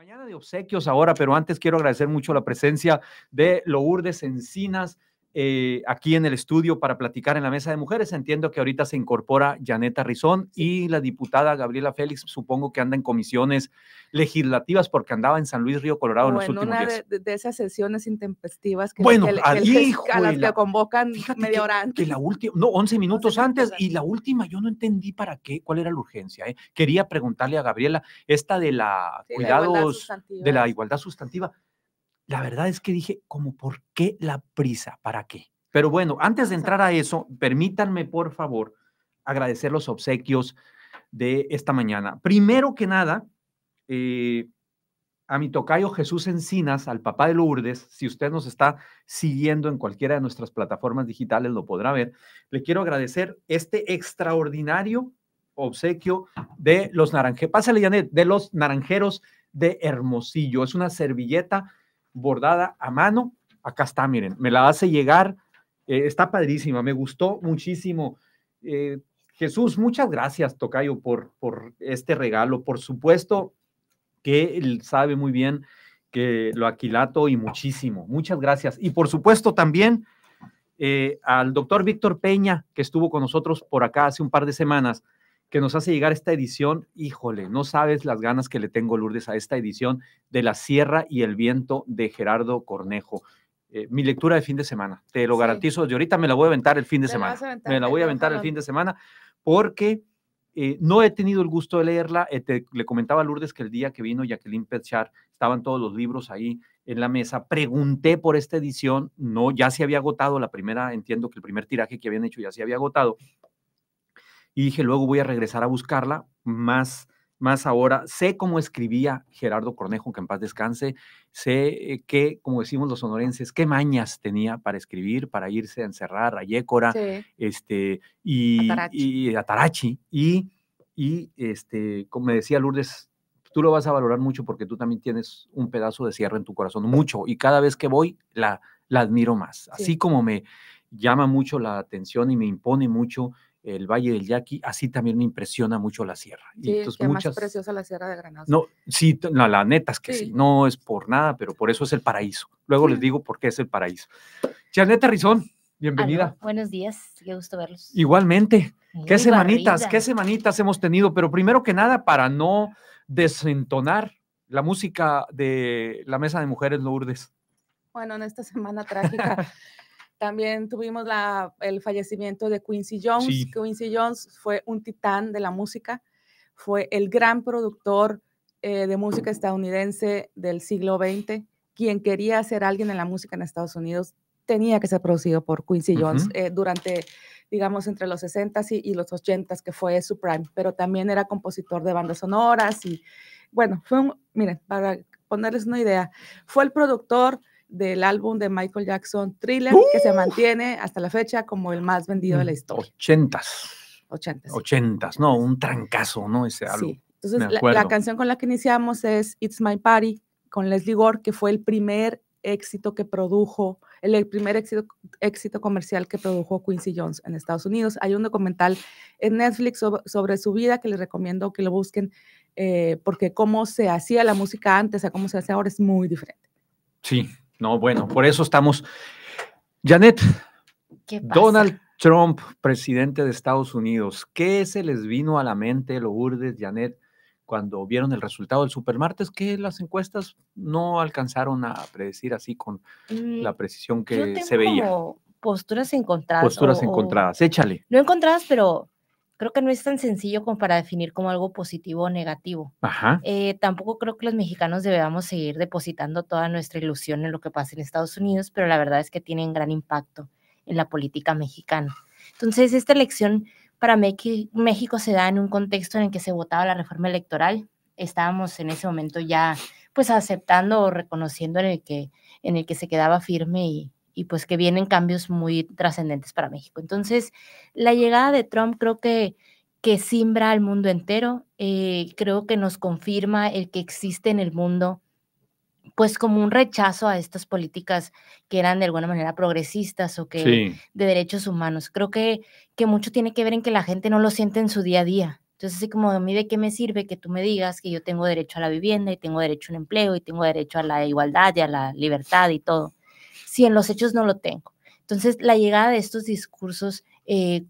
Mañana de obsequios ahora, pero antes quiero agradecer mucho la presencia de Lourdes Encinas aquí en el estudio para platicar en la mesa de mujeres. Entiendo que ahorita se incorpora Janeta Rizón y la diputada Gabriela Félix, supongo que anda en comisiones legislativas porque andaba en San Luis Río Colorado en los últimos días. De esas sesiones intempestivas que, bueno, a las que convocan media hora antes. Que la última, no, 11 minutos antes, y la última yo no entendí para qué, cuál era la urgencia. Quería preguntarle a Gabriela, esta de la cuidados, de la igualdad sustantiva. La verdad es que dije, como, ¿por qué la prisa? ¿Para qué? Pero bueno, antes de entrar a eso, permítanme, por favor, agradecer los obsequios de esta mañana. Primero que nada, a mi tocayo Jesús Encinas, al papá de Lourdes, si usted nos está siguiendo en cualquiera de nuestras plataformas digitales, lo podrá ver. Le quiero agradecer este extraordinario obsequio de los naranjeros. Pásale, Janet, de los naranjeros de Hermosillo. Es una servilleta bordada a mano. Acá está, miren, me la hace llegar. Está padrísima, me gustó muchísimo. Jesús, muchas gracias, tocayo, por este regalo. Por supuesto que él sabe muy bien que lo aquilato y muchísimo. Muchas gracias. Y por supuesto también al doctor Víctor Peña, que estuvo con nosotros por acá hace un par de semanas, que nos hace llegar esta edición. Híjole, no sabes las ganas que le tengo, Lourdes, a esta edición de La Sierra y el Viento de Gerardo Cornejo. Mi lectura de fin de semana, te lo garantizo, de ahorita me la voy a aventar el fin de semana. Me la voy a aventar el fin de semana porque no he tenido el gusto de leerla. Le comentaba a Lourdes que el día que vino Jacqueline Petchar, estaban todos los libros ahí en la mesa. Pregunté por esta edición, no, ya se había agotado la primera, entiendo que el primer tiraje que habían hecho ya se había agotado. Y dije, luego voy a regresar a buscarla, más ahora. Sé cómo escribía Gerardo Cornejo, que en paz descanse. Sé que, como decimos los sonorenses, qué mañas tenía para escribir, para irse a encerrar a Yécora, y a Tarachi. Y como me decía Lourdes, tú lo vas a valorar mucho porque tú también tienes un pedazo de sierra en tu corazón, mucho. Y cada vez que voy, la admiro más. Así como me llama mucho la atención y me impone mucho el Valle del Yaqui, así también me impresiona mucho la sierra. Sí, y entonces, que más preciosa la Sierra de Granados. No, sí, la neta es que sí, no es por nada, pero por eso es el paraíso. Luego les digo por qué es el paraíso. Janeta Rizón, bienvenida. Aló, buenos días, qué gusto verlos. Igualmente. ¿Qué semanitas hemos tenido? Pero primero que nada, para no desentonar la música de la Mesa de Mujeres, Lourdes. Bueno, en esta semana trágica también tuvimos el fallecimiento de Quincy Jones. Sí. Quincy Jones fue un titán de la música, fue el gran productor de música estadounidense del siglo XX. Quien quería ser alguien en la música en Estados Unidos tenía que ser producido por Quincy Jones durante, digamos, entre los 60s y los 80s, que fue su prime, pero también era compositor de bandas sonoras y, bueno, miren, para ponerles una idea, fue el productor del álbum de Michael Jackson, Thriller, que se mantiene hasta la fecha como el más vendido de la historia. 80s, no, un trancazo, ¿no? Ese álbum. Sí, entonces la canción con la que iniciamos es It's My Party, con Leslie Gore, que fue el primer éxito que produjo, el primer éxito comercial que produjo Quincy Jones en Estados Unidos. Hay un documental en Netflix sobre su vida que les recomiendo que lo busquen, porque cómo se hacía la música antes a cómo se hace ahora es muy diferente. Sí. No, bueno, por eso estamos. Janet, Donald Trump, presidente de Estados Unidos, ¿qué se les vino a la mente, Lourdes, Janet, cuando vieron el resultado del supermartes, que las encuestas no alcanzaron a predecir así con la precisión que se veía? Como posturas encontradas. Posturas encontradas, échale. No encontradas, pero creo que no es tan sencillo como para definir como algo positivo o negativo. Ajá. Tampoco creo que los mexicanos debamos seguir depositando toda nuestra ilusión en lo que pasa en Estados Unidos, pero la verdad es que tienen gran impacto en la política mexicana. Entonces, esta elección para México se da en un contexto en el que se votaba la reforma electoral. Estábamos en ese momento ya pues aceptando o reconociendo en el que se quedaba firme y pues que vienen cambios muy trascendentes para México. Entonces, la llegada de Trump creo que simbra al mundo entero, creo que nos confirma el que existe en el mundo pues como un rechazo a estas políticas que eran de alguna manera progresistas o que de derechos humanos. Creo que mucho tiene que ver en que la gente no lo siente en su día a día. Entonces, así como a mí de qué me sirve que tú me digas que yo tengo derecho a la vivienda y tengo derecho a un empleo y tengo derecho a la igualdad y a la libertad y todo, si en los hechos no lo tengo. Entonces, la llegada de estos discursos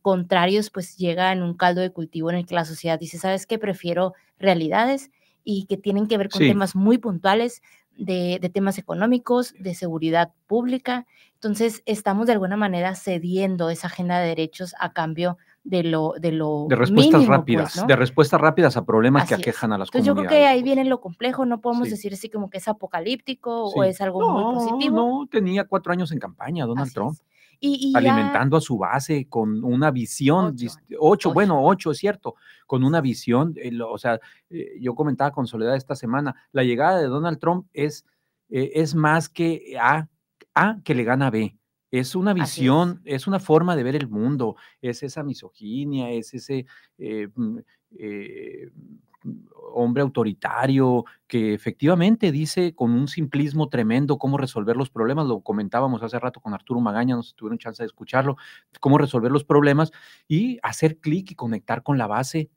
contrarios, pues llega en un caldo de cultivo en el que la sociedad dice, ¿sabes qué? Prefiero realidades y que tienen que ver con temas muy puntuales de temas económicos, de seguridad pública. Entonces, estamos de alguna manera cediendo esa agenda de derechos a cambio de respuestas mínimo, rápidas, pues, ¿no? de respuestas rápidas a problemas que Así aquejan a las Entonces, comunidades. yo creo que ahí viene lo complejo, no podemos Sí. decir así como que es apocalíptico o Sí. es algo muy positivo. No, tenía 4 años en campaña Donald Así Trump, es. Y alimentando a su base con una visión, 8 es cierto, con una visión, o sea, yo comentaba con Soledad esta semana, la llegada de Donald Trump es más que A que le gana B. Es una visión, es una forma de ver el mundo, es esa misoginia, es ese hombre autoritario que efectivamente dice con un simplismo tremendo cómo resolver los problemas. Lo comentábamos hace rato con Arturo Magaña, no sé si tuvieron chance de escucharlo, cómo resolver los problemas y hacer clic y conectar con la base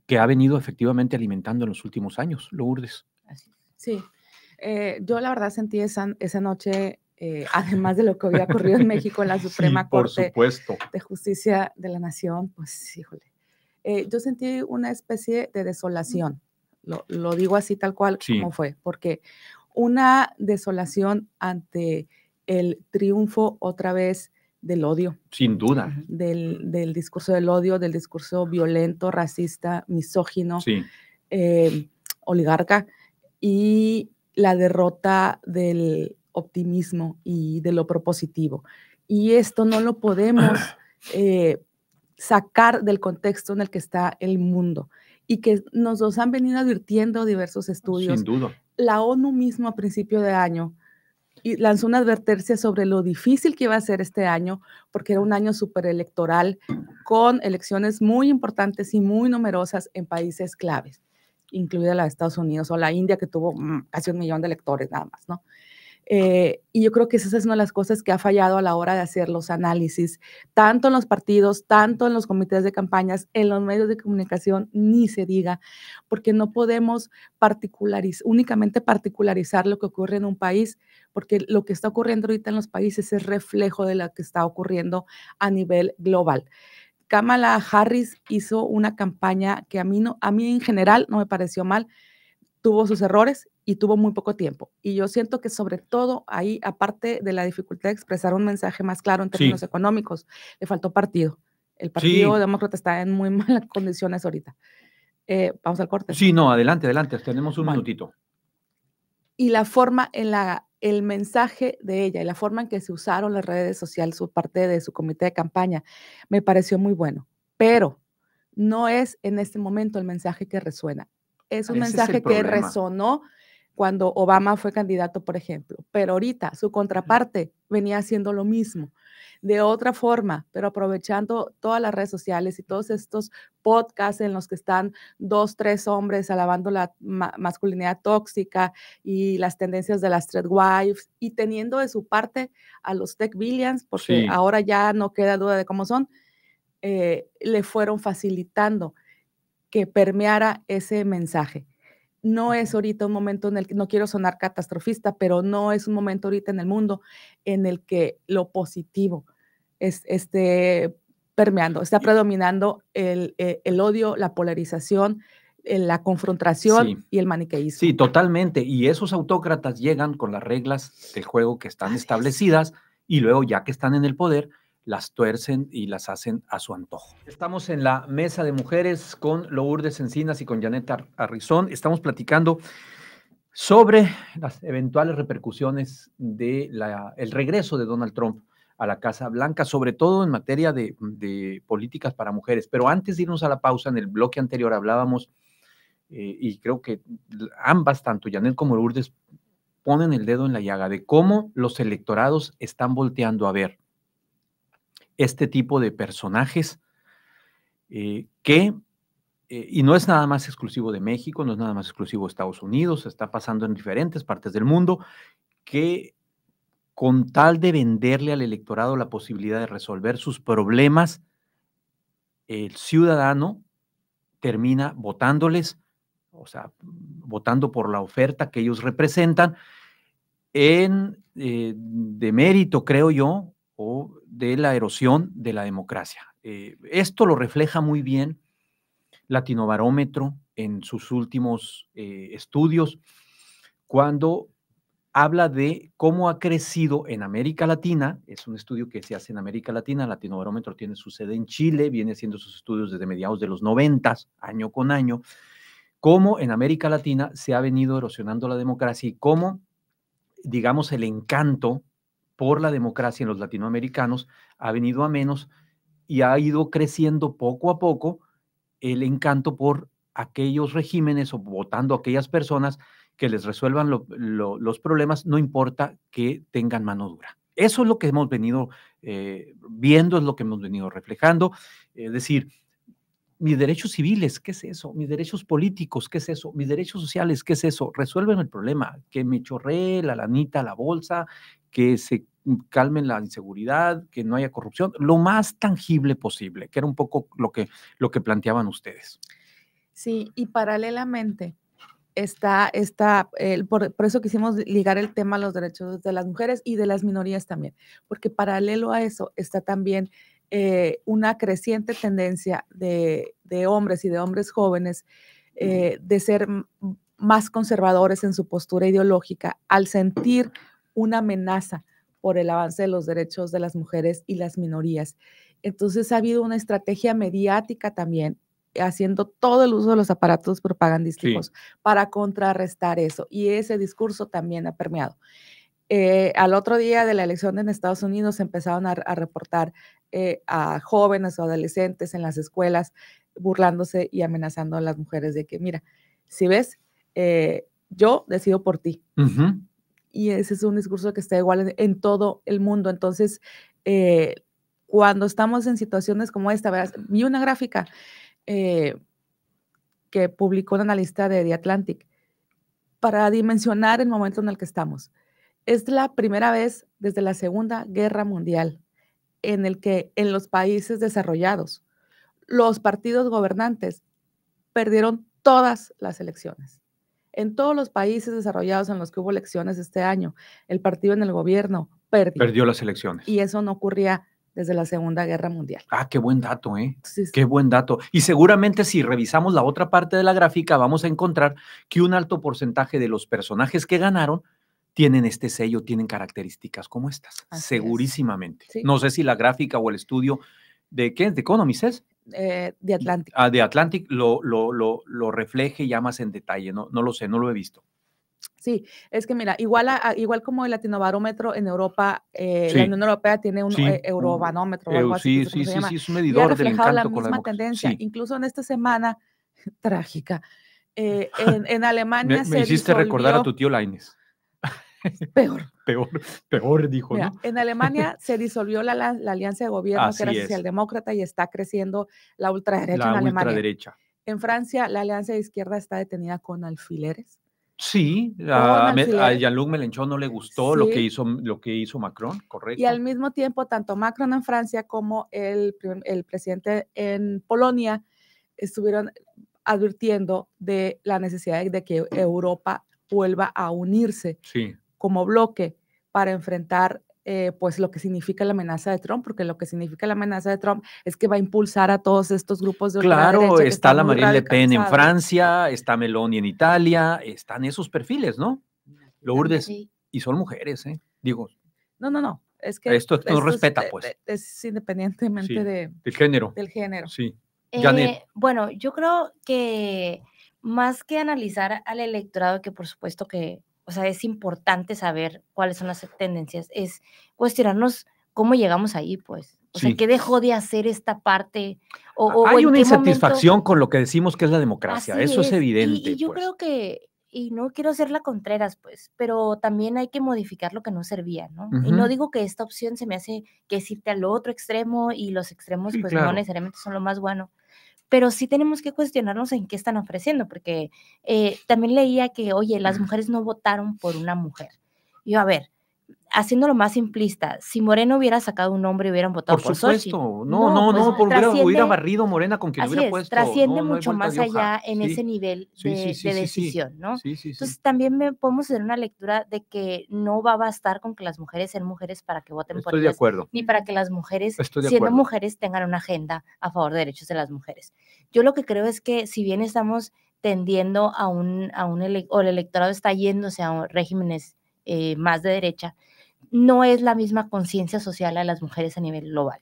que ha venido efectivamente alimentando en los últimos años, Lourdes. Sí, yo la verdad sentí esa noche, además de lo que había ocurrido en México en la Suprema Corte de Justicia de la Nación, pues híjole, yo sentí una especie de desolación, lo digo así tal cual como fue, porque una desolación ante el triunfo otra vez del odio. Sin duda. Del discurso del odio, del discurso violento, racista, misógino, oligarca, y la derrota del optimismo y de lo propositivo. Y esto no lo podemos sacar del contexto en el que está el mundo y que nos los han venido advirtiendo diversos estudios. Sin duda. La ONU mismo a principio de año lanzó una advertencia sobre lo difícil que iba a ser este año, porque era un año superelectoral con elecciones muy importantes y muy numerosas en países claves, incluida la de Estados Unidos o la India, que tuvo casi 1 millón de electores nada más, ¿no? Y yo creo que esa es una de las cosas que ha fallado a la hora de hacer los análisis, tanto en los partidos, tanto en los comités de campañas, en los medios de comunicación, ni se diga, porque no podemos únicamente particularizar lo que ocurre en un país, porque lo que está ocurriendo ahorita en los países es reflejo de lo que está ocurriendo a nivel global. Kamala Harris hizo una campaña que a mí en general no me pareció mal, tuvo sus errores y tuvo muy poco tiempo. Y yo siento que sobre todo ahí, aparte de la dificultad de expresar un mensaje más claro en términos económicos, le faltó partido. El Partido Demócrata está en muy malas condiciones ahorita. Vamos al corte. Sí, no, adelante, tenemos un minutito. Y la forma el mensaje de ella y la forma en que se usaron las redes sociales por parte de su comité de campaña me pareció muy bueno, pero no es en este momento el mensaje que resuena. Es un mensaje que resonó cuando Obama fue candidato, por ejemplo, pero ahorita su contraparte venía haciendo lo mismo, de otra forma, pero aprovechando todas las redes sociales y todos estos podcasts en los que están 2, 3 hombres alabando la masculinidad tóxica y las tendencias de las thread wives y teniendo de su parte a los tech villains, porque ahora ya no queda duda de cómo son, le fueron facilitando que permeara ese mensaje. No es ahorita un momento en el que, no quiero sonar catastrofista, pero no es un momento ahorita en el mundo en el que lo positivo esté permeando, está predominando el odio, la polarización, la confrontación y el maniqueísmo. Sí, totalmente. Y esos autócratas llegan con las reglas del juego que están establecidas y luego ya que están en el poder, las tuercen y las hacen a su antojo. Estamos en la mesa de mujeres con Lourdes Encinas y con Janet Arrizón. Estamos platicando sobre las eventuales repercusiones del regreso de Donald Trump a la Casa Blanca, sobre todo en materia de políticas para mujeres. Pero antes de irnos a la pausa, en el bloque anterior hablábamos, y creo que ambas, tanto Janet como Lourdes, ponen el dedo en la llaga de cómo los electorados están volteando a ver este tipo de personajes y no es nada más exclusivo de México, no es nada más exclusivo de Estados Unidos, está pasando en diferentes partes del mundo, que con tal de venderle al electorado la posibilidad de resolver sus problemas, el ciudadano termina votándoles, o sea, votando por la oferta que ellos representan en demérito, creo yo, o de la erosión de la democracia. Esto lo refleja muy bien Latinobarómetro en sus últimos estudios, cuando habla de cómo ha crecido en América Latina. Es un estudio que se hace en América Latina. Latinobarómetro tiene su sede en Chile, viene haciendo sus estudios desde mediados de los 90, año con año, cómo en América Latina se ha venido erosionando la democracia y cómo, digamos, el encanto por la democracia en los latinoamericanos ha venido a menos y ha ido creciendo poco a poco el encanto por aquellos regímenes o votando a aquellas personas que les resuelvan los problemas, no importa que tengan mano dura. Eso es lo que hemos venido viendo, es lo que hemos venido reflejando. Es decir, mis derechos civiles, ¿qué es eso? Mis derechos políticos, ¿qué es eso? Mis derechos sociales, ¿qué es eso? Resuelven el problema, que me chorree la lanita a la bolsa, que se calmen la inseguridad, que no haya corrupción, lo más tangible posible, que era un poco lo que planteaban ustedes. Sí, y paralelamente por eso quisimos ligar el tema a los derechos de las mujeres y de las minorías también, porque paralelo a eso está también una creciente tendencia de hombres y de hombres jóvenes de ser más conservadores en su postura ideológica al sentir una amenaza por el avance de los derechos de las mujeres y las minorías. Entonces ha habido una estrategia mediática también, haciendo todo el uso de los aparatos propagandísticos para contrarrestar eso. Y ese discurso también ha permeado. Al otro día de la elección en Estados Unidos empezaron a reportar a jóvenes o adolescentes en las escuelas burlándose y amenazando a las mujeres de que, mira, si ves, yo decido por ti. Uh-huh. Y ese es un discurso que está igual en todo el mundo. Entonces, cuando estamos en situaciones como esta, ¿verdad? Vi una gráfica que publicó un analista de The Atlantic para dimensionar el momento en el que estamos. Es la primera vez desde la Segunda Guerra Mundial en el que en los países desarrollados los partidos gobernantes perdieron todas las elecciones. En todos los países desarrollados en los que hubo elecciones este año, el partido en el gobierno perdió las elecciones. Y eso no ocurría desde la Segunda Guerra Mundial. Ah, qué buen dato, ¿eh? Sí. Qué buen dato. Y seguramente si revisamos la otra parte de la gráfica, vamos a encontrar que un alto porcentaje de los personajes que ganaron tienen este sello, tienen características como estas. Así segurísimamente. Sí. No sé si la gráfica o el estudio de ¿qué? ¿De Economist es? De Atlantic. De Atlantic lo refleje ya más en detalle, no lo sé, no lo he visto. Sí, es que mira, igual como el Latinobarómetro en Europa, la Unión Europea tiene un Eurobarómetro o algo así. Sí, es un medidor del encanto con la democracia. La misma tendencia, incluso en esta semana trágica, en Alemania me hiciste recordar a tu tío Lainez. Peor, dijo, mira, ¿no? En Alemania se disolvió la alianza de gobierno que era socialdemócrata y está creciendo la ultraderecha en Alemania. Ultraderecha. En Francia, la alianza de izquierda está detenida con alfileres. Sí, a Jean-Luc Mélenchon no le gustó lo que hizo Macron, correcto. Y al mismo tiempo, tanto Macron en Francia como el presidente en Polonia estuvieron advirtiendo de la necesidad de que Europa vuelva a unirse como bloque para enfrentar pues lo que significa la amenaza de Trump, porque lo que significa la amenaza de Trump es que va a impulsar a todos estos grupos de ultraderecha. Claro, está la Marine Le Pen en Francia, está Meloni en Italia, están esos perfiles, ¿no? Lourdes, y son mujeres, ¿eh? Digo. No, es que esto no respeta, pues. Es independientemente del género. Del género. Sí. Bueno, yo creo que más que analizar al electorado, que por supuesto que, o sea, es importante saber cuáles son las tendencias, es cuestionarnos cómo llegamos ahí, pues. O sea, ¿qué dejó de hacer esta parte? Hay una insatisfacción con lo que decimos que es la democracia, eso es evidente. Y yo creo que, y no quiero hacer la Contreras, pues, pero también hay que modificar lo que no servía, ¿no? Uh-huh. Y no digo que esta opción se me hace que es irte al otro extremo y los extremos, pues, no necesariamente son lo más bueno. Pero sí tenemos que cuestionarnos en qué están ofreciendo, porque también leía que, oye, las mujeres no votaron por una mujer. Y yo, a ver, haciéndolo más simplista, si Morena hubiera sacado un hombre, hubieran votado por Xochitl. Por supuesto, no, pues hubiera barrido Morena con quien así hubiera es, puesto. trasciende No hay mucho vuelta más de hoja. allá en ese nivel de decisión, ¿no? Sí. Entonces también podemos hacer una lectura de que no va a bastar con que las mujeres sean mujeres para que voten por Estoy de ellas, acuerdo. ni para que las mujeres, Estoy de siendo acuerdo. mujeres, tengan una agenda a favor de derechos de las mujeres. Yo lo que creo es que si bien estamos tendiendo o el electorado está yéndose a regímenes más de derecha, no es la misma conciencia social a las mujeres a nivel global.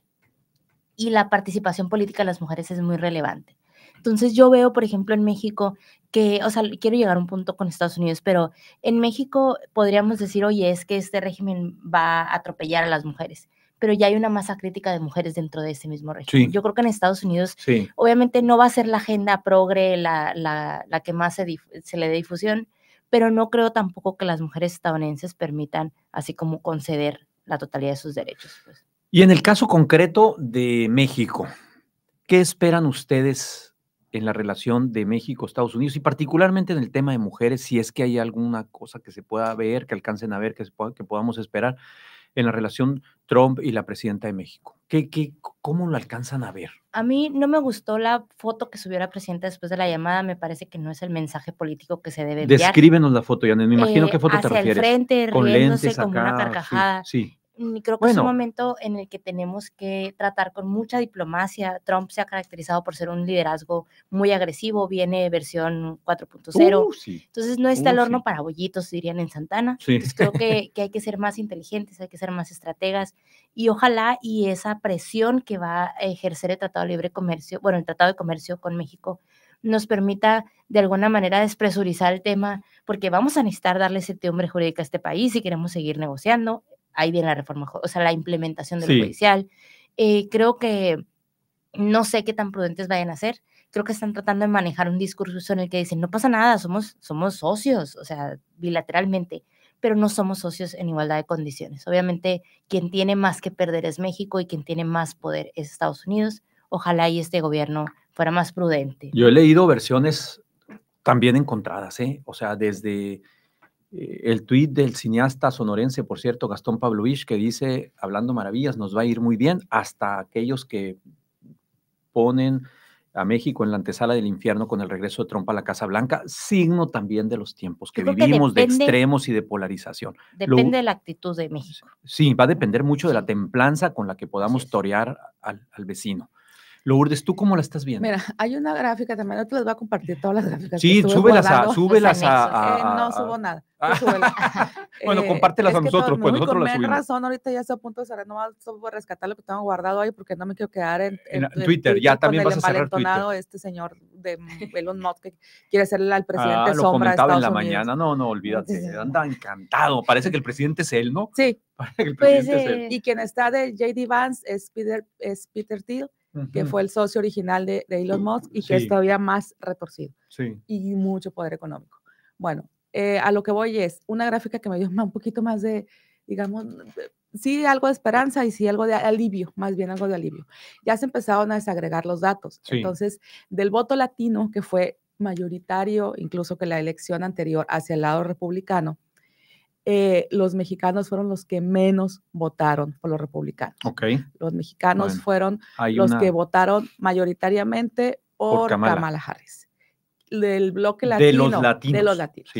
Y la participación política de las mujeres es muy relevante. Entonces yo veo, por ejemplo, en México que, o sea, quiero llegar a un punto con Estados Unidos, pero en México podríamos decir, oye, es que este régimen va a atropellar a las mujeres, pero ya hay una masa crítica de mujeres dentro de ese mismo régimen. Sí. Yo creo que en Estados Unidos, obviamente no va a ser la agenda progre la que más se le dé difusión, pero no creo tampoco que las mujeres estadounidenses permitan así como conceder la totalidad de sus derechos. Pues. Y en el caso concreto de México, ¿qué esperan ustedes en la relación de México-Estados Unidos y particularmente en el tema de mujeres, si es que hay alguna cosa que se pueda ver, que alcancen a ver, que podamos esperar en la relación Trump y la presidenta de México? ¿Cómo lo alcanzan a ver? A mí no me gustó la foto que subió la presidenta después de la llamada, me parece que no es el mensaje político que se debe enviar. Descríbenos la foto, Janet, me imagino qué foto te refieres. Hacia el frente, con riéndose lentes como acá, una carcajada. Sí. Creo que es un momento en el que tenemos que tratar con mucha diplomacia. Trump se ha caracterizado por ser un liderazgo muy agresivo, viene versión 4.0. Entonces no está el horno para bollitos, dirían en Santana. Entonces creo que hay que ser más inteligentes, hay que ser más estrategas y ojalá y esa presión que va a ejercer el Tratado de Libre Comercio, el Tratado de Comercio con México, nos permita de alguna manera despresurizar el tema, porque vamos a necesitar darle certidumbre jurídica a este país si queremos seguir negociando. Ahí viene la reforma, o sea, la implementación de lo judicial. Creo que no sé qué tan prudentes vayan a ser. Creo que están tratando de manejar un discurso en el que dicen, no pasa nada, somos socios, o sea, bilateralmente, pero no somos socios en igualdad de condiciones. Obviamente, quien tiene más que perder es México y quien tiene más poder es Estados Unidos. Ojalá y este gobierno fuera más prudente. Yo he leído versiones también encontradas, o sea, desde el tuit del cineasta sonorense, por cierto, Gastón Pavlovich, que dice, hablando maravillas, nos va a ir muy bien, hasta aquellos que ponen a México en la antesala del infierno con el regreso de Trump a la Casa Blanca, signo también de los tiempos que vivimos, de extremos y de polarización. Depende de la actitud de México. Sí, va a depender mucho de la templanza con la que podamos torear al vecino. Lourdes, ¿tú cómo la estás viendo? Mira, hay una gráfica también, no te las voy a compartir todas las gráficas. Sí, súbelas no subo nada. Bueno, compártelas a nosotros, pues nosotros las subimos. Con razón, ahorita ya estoy a punto de cerrar, no voy a rescatar lo que tengo guardado ahí porque no me quiero quedar en Twitter. Ya también vas a cerrar Twitter. Este señor de Elon Musk que quiere ser al presidente sombra de Estados Unidos. Lo comentaba en la mañana, no, olvídate, anda encantado, parece que el presidente es él, ¿no? Sí. Parece que el presidente es él. Y quien está de J.D. Vance es Peter Thiel, que fue el socio original de Elon Musk y que es todavía más retorcido y mucho poder económico. Bueno, a lo que voy es una gráfica que me dio un poquito más de, digamos, sí algo de esperanza y sí algo de alivio, más bien algo de alivio. Ya se empezaron a desagregar los datos. Entonces, del voto latino, que fue mayoritario, incluso que la elección anterior hacia el lado republicano, los mexicanos fueron los que menos votaron por los republicanos. Los mexicanos fueron los que votaron mayoritariamente por Kamala Harris. Del bloque latino. De los latinos.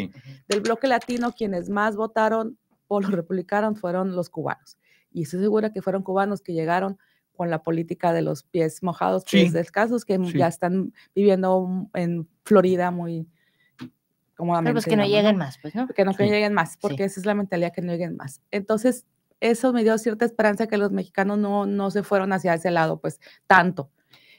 Del bloque latino, quienes más votaron por los republicanos fueron los cubanos. Y estoy segura que fueron cubanos que llegaron con la política de los pies mojados, pies descalzos, que ya están viviendo en Florida muy cómodamente. Pero pues que no lleguen más, pues, ¿no? Que no lleguen más, porque esa es la mentalidad, que no lleguen más. Entonces, eso me dio cierta esperanza que los mexicanos no se fueron hacia ese lado, pues, tanto.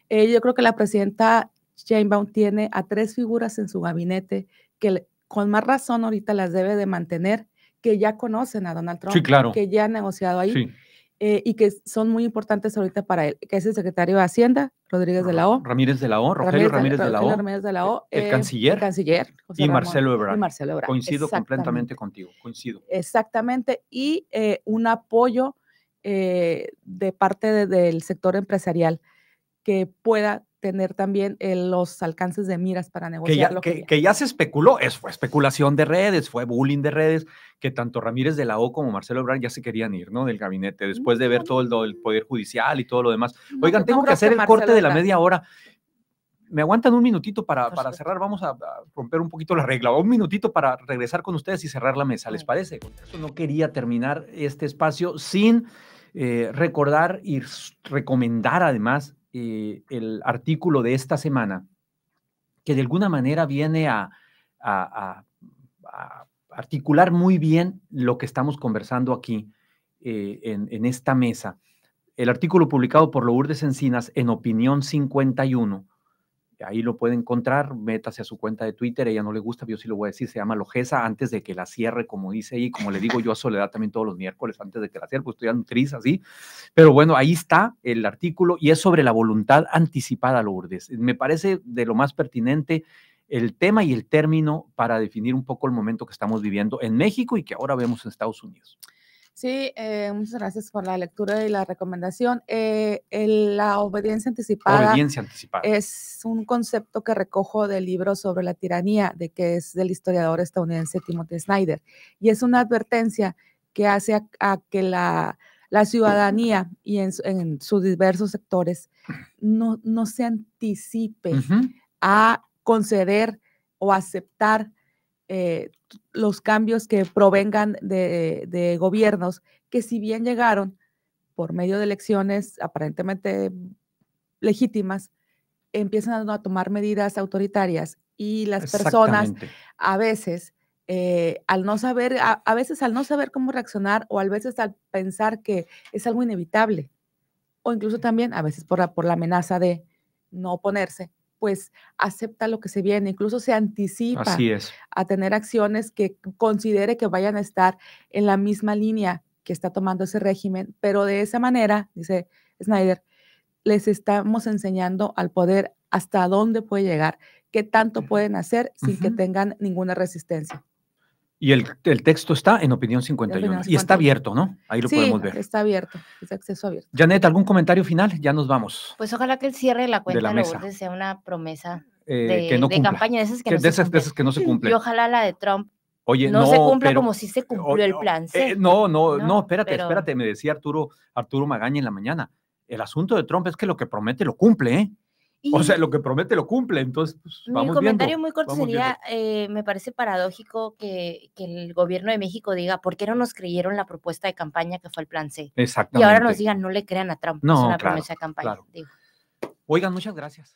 Yo creo que la presidenta Sheinbaum tiene a 3 figuras en su gabinete que con más razón ahorita las debe de mantener, que ya conocen a Donald Trump, que ya han negociado ahí y que son muy importantes ahorita para él, que es el secretario de Hacienda, Rodríguez de la O. Rogelio Ramírez de la O. El canciller. José y Ramón, Marcelo Ebrard. Coincido completamente contigo, Exactamente, y un apoyo de parte del sector empresarial que pueda tener también los alcances de miras para negociar que ya se especuló, fue especulación de redes, fue bullying de redes, que tanto Ramírez de la O como Marcelo Ebrard ya se querían ir, ¿no? Del gabinete, después de ver todo el Poder Judicial y todo lo demás. Oigan, tengo que hacer el corte de la media hora. ¿Me aguantan un minutito para cerrar? Vamos a romper un poquito la regla. Un minutito para regresar con ustedes y cerrar la mesa, ¿les parece? Eso no quería terminar este espacio sin recordar y recomendar además el artículo de esta semana, que de alguna manera viene a articular muy bien lo que estamos conversando aquí en esta mesa. El artículo publicado por Lourdes Encinas en Opinión 51, ahí lo puede encontrar, métase a su cuenta de Twitter, ella no le gusta, pero yo sí lo voy a decir, se llama Lojesa, antes de que la cierre, como dice ahí, como le digo yo a Soledad también todos los miércoles, antes de que la cierre, pues estoy dando tris así, pero bueno, ahí está el artículo y es sobre la voluntad anticipada, Lourdes. Me parece de lo más pertinente el tema y el término para definir un poco el momento que estamos viviendo en México y que ahora vemos en Estados Unidos. Sí, muchas gracias por la lectura y la recomendación. La obediencia anticipada es un concepto que recojo del libro sobre la tiranía, que es del historiador estadounidense Timothy Snyder, y es una advertencia que hace a que la ciudadanía y en sus diversos sectores no se anticipe a conceder o aceptar los cambios que provengan de gobiernos que, si bien llegaron por medio de elecciones aparentemente legítimas, empiezan a tomar medidas autoritarias y las personas a veces al no saber, a veces al no saber cómo reaccionar, o a veces al pensar que es algo inevitable, o incluso también a veces por la amenaza de no oponerse, pues acepta lo que se viene, incluso se anticipa a tener acciones que considere que vayan a estar en la misma línea que está tomando ese régimen, pero de esa manera, dice Snyder, les estamos enseñando al poder hasta dónde puede llegar, qué tanto pueden hacer sin que tengan ninguna resistencia. Y el texto está en Opinión 51. Y está abierto, ¿no? Ahí lo podemos ver. Sí, está abierto, es de acceso abierto. Janet, ¿algún comentario final? Ya nos vamos. Pues ojalá que el cierre de la cuenta de Lourdes sea una promesa de campaña, de esas que no se cumplen. Y ojalá la de Trump no se cumpla como si se cumplió el plan C. No, espérate, me decía Arturo Magaña en la mañana. El asunto de Trump es que lo que promete lo cumple, ¿eh? O sea, lo que promete lo cumple, entonces pues, vamos viendo. Mi comentario muy corto sería, me parece paradójico que el gobierno de México diga, ¿por qué no nos creyeron la propuesta de campaña que fue el plan C? Exactamente. Y ahora nos digan, no le crean a Trump, es una promesa de campaña. Claro. Oigan, muchas gracias.